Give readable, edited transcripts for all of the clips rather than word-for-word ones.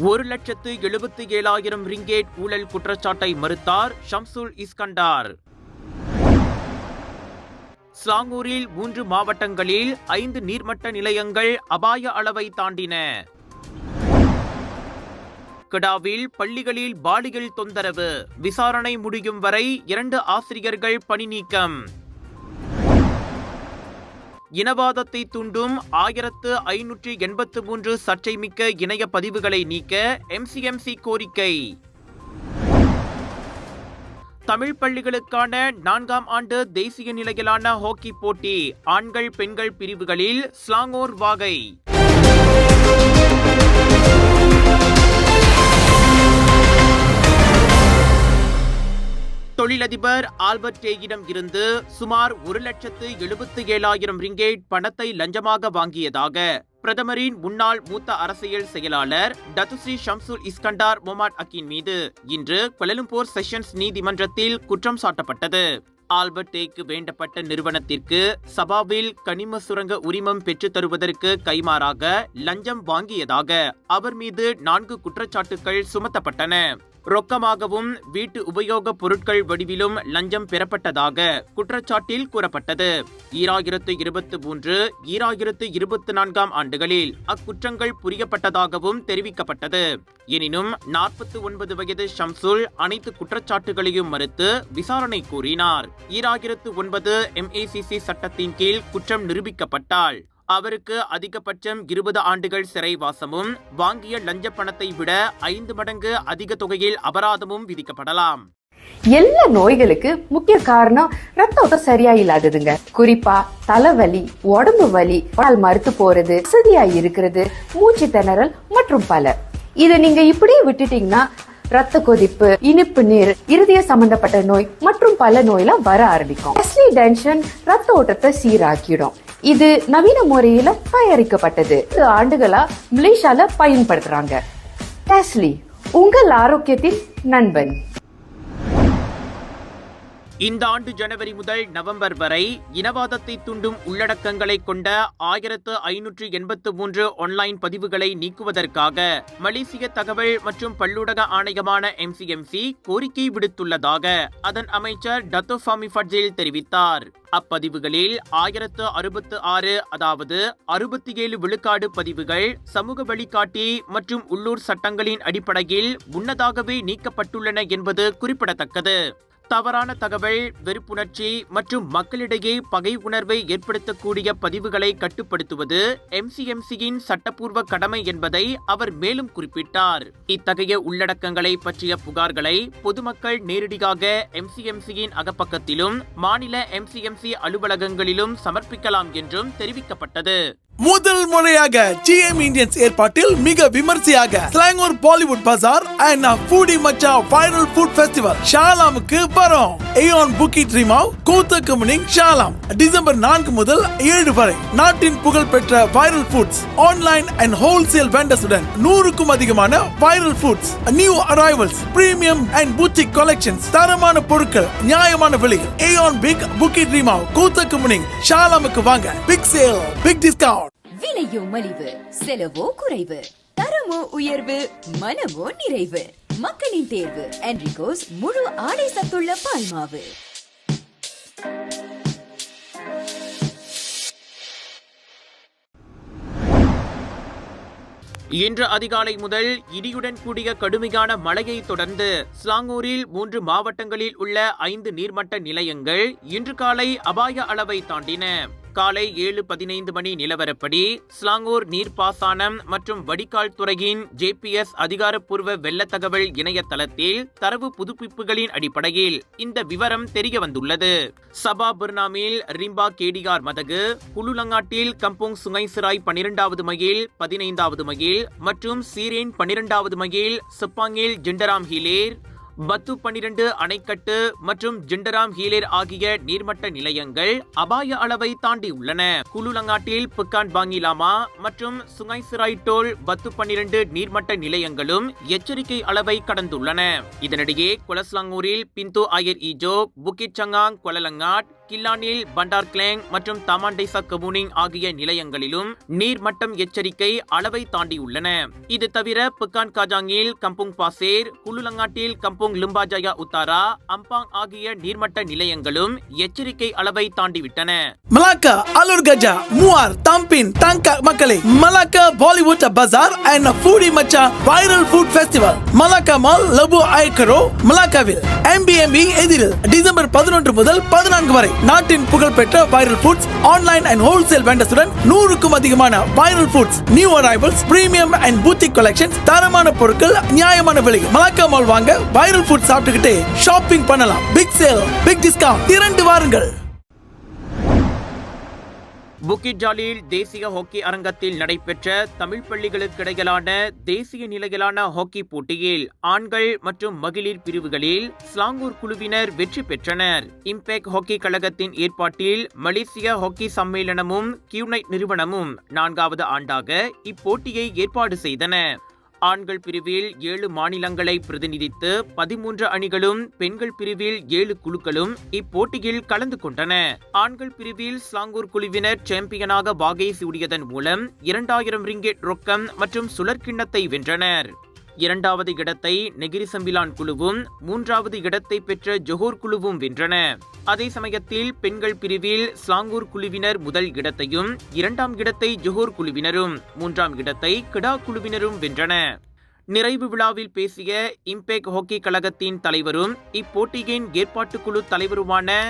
1,77,000 ringgit ஊழல் குற்றச்சாட்டை மறுத்தார் ஷம்சுல் இஸ்கண்டார். ஸ்லாங்கூரில் 3 மாவட்டங்களில் 5 நீர்மட்ட நிலையங்கள் அபாய அளவை தாண்டின. கெடாவில் பள்ளிகளில் பாலியல் தொந்தரவு, விசாரணை முடியும் வரை 2 ஆசிரியர்கள் பணி நீக்கம். இனவாதத்தை தூண்டும் 1583 சர்ச்சைமிக்க இணைய பதிவுகளை நீக்க எம்சிஎம்சி கோரிக்கை. தமிழ் பள்ளிகளுக்கான 4ஆம் ஆண்டு தேசிய நிலையிலான ஹாக்கி போட்டி ஆண்கள் பெண்கள் பிரிவுகளில் ஸ்லாங்கூர் வாகை. தொழிலதிபர் ஆல்பர்ட் டேயிடம் இருந்து சுமார் 1,77,000 ரிங்கேட் பணத்தை லஞ்சமாக வாங்கியதாக பிரதமரின் முன்னாள் மூத்த அரசியல் செயலாளர் டத்துஸ்ரீ ஷம்சுல் இஸ்கண்டார் மொமாட் அக்கின் மீது இன்று கொலலும்பூர் செஷன்ஸ் நீதிமன்றத்தில் குற்றம் சாட்டப்பட்டது. ஆல்பர்ட் டேக்கு வேண்டப்பட்ட நிறுவனத்திற்கு சபாவில் கனிம சுரங்க உரிமம் பெற்றுத் தருவதற்கு கைமாறாக லஞ்சம் வாங்கியதாக அவர் மீது 4 குற்றச்சாட்டுகள் சுமத்தப்பட்டன. ரொக்கமாகவும் வீட்டு உபயோக பொருட்கள் வடிவிலும் லஞ்சம் பெறப்பட்டதாக குற்றச்சாட்டில் கூறப்பட்டது. 2023, 2024 ஆண்டுகளில் அக்குற்றங்கள் புரியப்பட்டதாகவும் தெரிவிக்கப்பட்டது. எனினும் 49 வயது ஷம்சுல் அனைத்து குற்றச்சாட்டுகளையும் மறுத்து விசாரணை கூறினார். 2009 MACC சட்டத்தின் கீழ் குற்றம் நிரூபிக்கப்பட்டால் அவருக்கு அதிகபட்சம் 20 ஆண்டுகள் சிறைவாசமும் வாங்கிய லஞ்ச பணத்தை விட 5 மடங்கு அதிக தொகையில் அபராதமும் விதிக்கப்படலாம். எல்லா நோய்களுக்கு முக்கிய காரணம் ரத்த ஓட்டம் சரியா இல்லாததுங்க. குறிப்பா தலைவலி, உடம்பு வலி, மறுத்து போறது, வசதியா இருக்கிறது, மூச்சு திணறல் மற்றும் பல. இதை நீங்க இப்படியே விட்டுட்டீங்கன்னா ரத்த கொதிப்பு, இனிப்பு நீர், இருதய சம்பந்தப்பட்ட நோய் மற்றும் பல நோயெல்லாம் வர ஆரம்பிக்கும். டென்ஷன் ரத்த ஓட்டத்தை சீராக்கிடும். இது நவீன முறையில தயாரிக்கப்பட்டது. 10 ஆண்டுகளா மலேசியால பயன்படுத்துறாங்க. டெஸ்லி, உங்கள் ஆரோக்கியத்தின் நண்பன். இந்த ஆண்டு ஜனவரி முதல் நவம்பர் வரை இனவாதத்தை தூண்டும் உள்ளடக்கங்களை கொண்ட 1583 ஆன்லைன் பதிவுகளை நீக்குவதற்காக மலேசிய தகவல் மற்றும் பல்லூடக ஆணையமான MCMC கோரிக்கை விடுத்துள்ளதாக அதன் அமைச்சர் டத்தோ ஃபாமி ஃபட்ஜில் தெரிவித்தார். அப்பதிவுகளில் 1066, அதாவது 67 விழுக்காடு பதிவுகள் சமூக வழிகாட்டி மற்றும் உள்ளூர் சட்டங்களின் அடிப்படையில் முன்னதாகவே நீக்கப்பட்டுள்ளன என்பது குறிப்பிடத்தக்கது. தவறான தகவல், வெறுப்புணர்ச்சி மற்றும் மக்களிடையே பகை உணர்வை ஏற்படுத்தக்கூடிய பதிவுகளை கட்டுப்படுத்துவது MCMCயின் சட்டப்பூர்வ கடமை என்பதை அவர் மேலும் குறிப்பிட்டார். இத்தகைய உள்ளடக்கங்களை பற்றிய புகார்களை பொதுமக்கள் நேரடியாக MCMCயின் அகப்பக்கத்திலும் மாநில MCMC அலுவலகங்களிலும் சமர்ப்பிக்கலாம் என்றும் தெரிவிக்கப்பட்டது. முதல் முறையாக GM இந்தியன்ஸ் ஏற்பாட்டில் மிக விமர்சையாக Selangor Bollywood bazaar and foodie மச்சா வைரல் ஃபுட் ஃபெஸ்டிவல் ஷாலாமுக்கு வரும். ஏயான் புக்கிட் ரிமாவ் கூத்தக்கமுனிங் ஷாலாம் டிசம்பர் 4 முதல் 7 வரை நாட்டின் புகழ்பெற்ற viral foods, online and wholesale வெண்டர்ஸுடன் 100க்கும் அதிகமான viral foods, new arrivals, premium and boutique collections, தரமான பொருட்கள் நியாயமான விலையில். ஏயான் பிக் புக்கிட் ரிமாவ் கூத்தக்கமுனிங் ஷாலாமுக்கு வாங்க. Big sale, big discount. விலையோ மலிவு, செலவோ குறைவு, தரமோ உயர்வு, மனமோ நிறைவு. மக்களின் தேர்வு என்ரிகோஸ் முழு ஆடை சத்துள்ள பால்மாவு. இன்று அதிகாலை முதல் இடியுடன் கூடிய கடுமையான மழையை தொடர்ந்து ஸ்லாங்கூரில் 3 மாவட்டங்களில் உள்ள 5 நீர்மட்ட நிலையங்கள் இன்று காலை அபாய அளவை தாண்டின. காலை 7:15 மணி நிலவரப்படி ஸ்லாங்கூர் நீர்ப்பாசனம் மற்றும் வடிகால் துறையின் GPS அதிகாரப்பூர்வ வெள்ள தகவல் இணையதளத்தில் தரவு புதுப்பிப்புகளின் அடிப்படையில் இந்த விவரம் தெரிய வந்துள்ளது. சபா பர்னாமில் ரிம்பா கேடிகார் மதகு, புலுலங்காட்டில் கம்போங் சுங்கைசிராய் 12வது மைல், 15வது மைல் மற்றும் சீரேன் 12வது மைல், செப்பாங்கில் ஜிண்டராம் ஹீலேர், பத்து 12 அணைக்கட்டு மற்றும் ஜிண்டராம் ஹீலேர் ஆகிய நீர்மட்ட நிலையங்கள் அபாய அளவை தாண்டியுள்ளன. குலுலங்காட்டில் புக்கான் பாங்கிலாமா மற்றும் சுங்கைசிராய் டோல் பத்து 12 நீர்மட்ட நிலையங்களும் எச்சரிக்கை அளவை கடந்துள்ளன. இதனிடையே கொலஸ்லாங்கூரில் பிந்து ஆயர் ஈஜோ, புக்கிட் சங்காங், கொலலங்காட், கில்லானில், பண்டார் கிளேங் மற்றும் தமாண்டைசா கபூனிங் ஆகிய நிலையங்களிலும் நீர்மட்டம் எச்சரிக்கை அளவை தாண்டியுள்ளன. இது தவிர புக்கான் காஜாங்கில், கம்புங் பாசேர், குலுலங்காட்டில், கம்புங் லும்பாஜயா உத்தாரா, அம்பாங் ஆகிய நீர்மட்ட நிலையங்களும் எச்சரிக்கை அளவை தாண்டிவிட்டன. Malacca, Alor Gajah, Muar, Tampin, தாங்கா மக்களே, Malacca Bollywood bazaar and foodie மச்சா viral food festival Malacca mall, Lebuh Ayer Keroh, மலாக்காவில் MBME எதிரில் டிசம்பர் 11 முதல் 14 வரை நாட்டின் புகழ்பெற்ற viral foods online and wholesale வெண்டர்ஸுடன் 100க்கும் அதிகமான viral foods, new arrivals, premium and boutique collections, தரமான பொருட்கள் நியாயமான விலை. மலாக்கா மால் வாங்க வைரல் ஃபுட் சாப்பிட்டுக்கிட்டே ஷாப்பிங் பண்ணலாம். பிக் சேல், பிக் டிஸ்கவுண்ட், திரண்டு வாருங்கள். புக்கிட் ஜாலில் தேசிய ஹாக்கி அரங்கத்தில் நடைபெற்ற தமிழ் பள்ளிகளுக்கிடையிலான தேசிய நிலையிலான ஹாக்கி போட்டியில் ஆண்கள் மற்றும் மகளிர் பிரிவுகளில் ஸ்லாங்கூர் குழுவினர் வெற்றி பெற்றனர். இம்பேக்ட் ஹாக்கி கழகத்தின் ஏற்பாட்டில் மலேசிய ஹாக்கி சம்மேளனமும் கியூனைட் நிறுவனமும் 4வது ஆண்டாக இப்போட்டியை ஏற்பாடு செய்தன. ஆண்கள் பிரிவில் 7 மாநிலங்களை பிரதிநிதித்து 13 அணிகளும், பெண்கள் பிரிவில் 7 குழுக்களும் இப்போட்டியில் கலந்து கொண்டன. ஆண்கள் பிரிவில் ஸ்லாங்கூர் குழுவினர் சாம்பியனாக வாகை சூடியதன் மூலம் 2000 ரிங்கெட் ரொக்கம் மற்றும் சுழற்கிண்ணத்தை வென்றனர். 2வது இடத்தை நெகிரி சம்பிலான் குழுவும் 3வது இடத்தை பெற்ற ஜொஹோர் குழுவும் வென்றன. அதே சமயத்தில் பெண்கள் பிரிவில் ஸ்லாங்கூர் குழுவினர் முதல் இடத்தையும், 2ஆம் இடத்தை ஜொஹோர் குழுவினரும், 3ஆம் இடத்தை கிடா குழுவினரும் வென்றன. நிறைவு விழாவில் பேசிய இம்பேக்ட் ஹாக்கி கழகத்தின் தலைவரும் இப்போட்டியின் ஏற்பாட்டுக்குழு தலைவருமான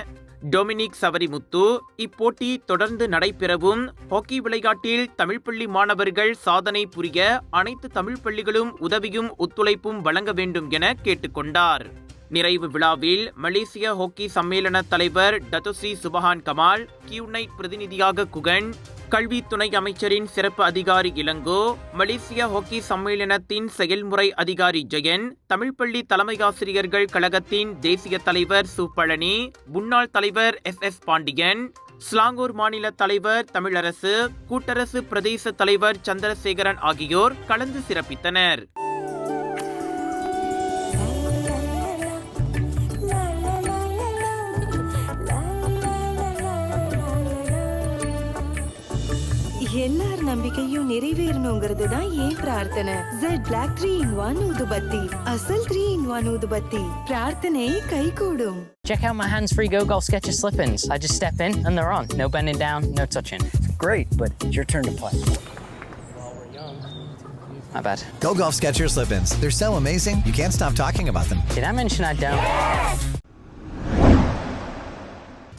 டொமினிக் சவரிமுத்து, இப்போட்டி தொடர்ந்து நடைபெறவும் ஹாக்கி விளையாட்டில் தமிழ் பள்ளி மாணவர்கள் சாதனை புரிய அனைத்து தமிழ் பள்ளிகளும் உதவியும் ஒத்துழைப்பும் வழங்க வேண்டும் என கேட்டுக்கொண்டார். நிறைவு விழாவில் மலேசிய ஹாக்கி சம்மேளன தலைவர் டத்துஸ்ரீ சுபஹான் கமால், கியூனைட் பிரதிநிதியாக குகன், கல்வி துணை அமைச்சரின் சிறப்பு அதிகாரி இளங்கோ, மலேசிய ஹாக்கி சம்மேளனத்தின் செயல்முறை அதிகாரி ஜெயன், தமிழ் பள்ளி தலைமை ஆசிரியர்கள் கழகத்தின் தேசிய தலைவர் சு பழனி, முன்னாள் தலைவர் SS பாண்டியன், ஸ்லாங்கூர் மாநில தலைவர் தமிழரசு, கூட்டரசு பிரதேச தலைவர் சந்திரசேகரன் ஆகியோர் கலந்து சிறப்பித்தனர். எல்லார் நம்பிக்கையும் நிறைவேறணுங்கிறது தான் ஏன் பிரார்த்தனை. Z Black 3-in-1 ஊதுபத்தி, அசல் 3-in-1 ஊதுபத்தி, பிரார்த்தனை கைகூடும். Check out my hands-free Go Golf Skechers slip-ins. I just step in and they're on. No bending down, no touching. Great, but it's your turn to play. My bad. Go Golf Skechers slip-ins. They're so amazing, you can't stop talking about them. Did I mention I don't?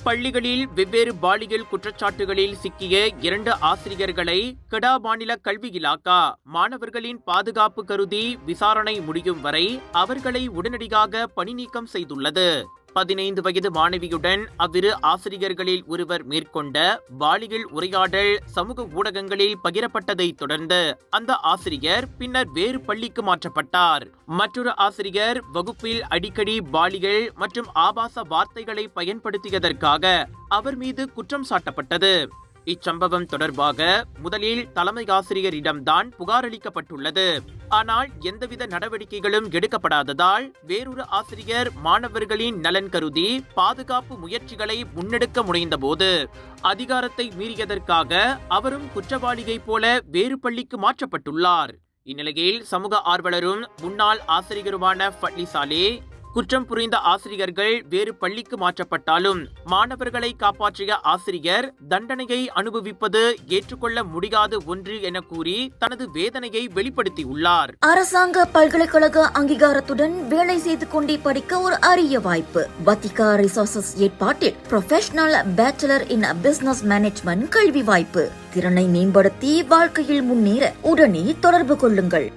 பள்ளிகளில் வெவ்வேறு பாலியல் குற்றச்சாட்டுகளில் சிக்கிய 2 ஆசிரியர்களை கெடா மாநில கல்வி இலாக்கா மாணவர்களின் பாதுகாப்பு கருதி விசாரணை முடியும் வரை அவர்களை உடனடியாக பணி நீக்கம் செய்துள்ளது. 15 வயது மாணவியுடன் அவ்விரு ஆசிரியர்களில் ஒருவர் மேற்கொண்ட பாலியல் உரையாடல் சமூக ஊடகங்களில் பகிரப்பட்டதை தொடர்ந்து அந்த ஆசிரியர் பின்னர் வேறு பள்ளிக்கு மாற்றப்பட்டார். மற்றொரு ஆசிரியர் வகுப்பில் அடிக்கடி பாலியல் மற்றும் ஆபாச வார்த்தைகளை பயன்படுத்தியதற்காக அவர் மீது குற்றம் சாட்டப்பட்டது. இச்சம்பவம் தொடர்பாக முதலில் தலைமை ஆசிரியரிடம்தான் புகார் அளிக்கப்பட்டுள்ளது. ஆனால் எந்தவித நடவடிக்கைகளும் எடுக்கப்படாததால் வேறொரு ஆசிரியர் மாணவர்களின் நலன் கருதி பாதுகாப்பு முயற்சிகளை முன்னெடுக்க முனைந்தபோது அதிகாரத்தை மீறியதற்காக அவரும் குற்றவாளியைப் போல வேறு பள்ளிக்கு மாற்றப்பட்டுள்ளார். இந்நிலையில் சமூக ஆர்வலரும் முன்னாள் ஆசிரியருமான ஃபட்லி சாலே, குற்றம் புரிந்த ஆசிரியர்கள் வேறு பள்ளிக்கு மாற்றப்பட்டாலும் மாணவர்களை காப்பாற்றிய ஆசிரியர் தண்டனையை அனுபவிப்பது ஏற்றுக்கொள்ள முடியாத ஒன்று என கூறி தனது வேதனையை வெளிப்படுத்தியுள்ளார். அரசாங்க பல்கலைக்கழக அங்கீகாரத்துடன் வேலை செய்து கொண்டே படிக்க ஒரு அரிய வாய்ப்பு. வத்திகா ரிசோர்சஸ் ஏற்பாட்டில் ப்ரொஃபஷனல் பேச்சுலர் இன் பிசினஸ் மேனேஜ்மெண்ட் கல்வி வாய்ப்பு. திறனை மேம்படுத்தி வாழ்க்கையில் முன்னேற உடனே தொடர்பு கொள்ளுங்கள்.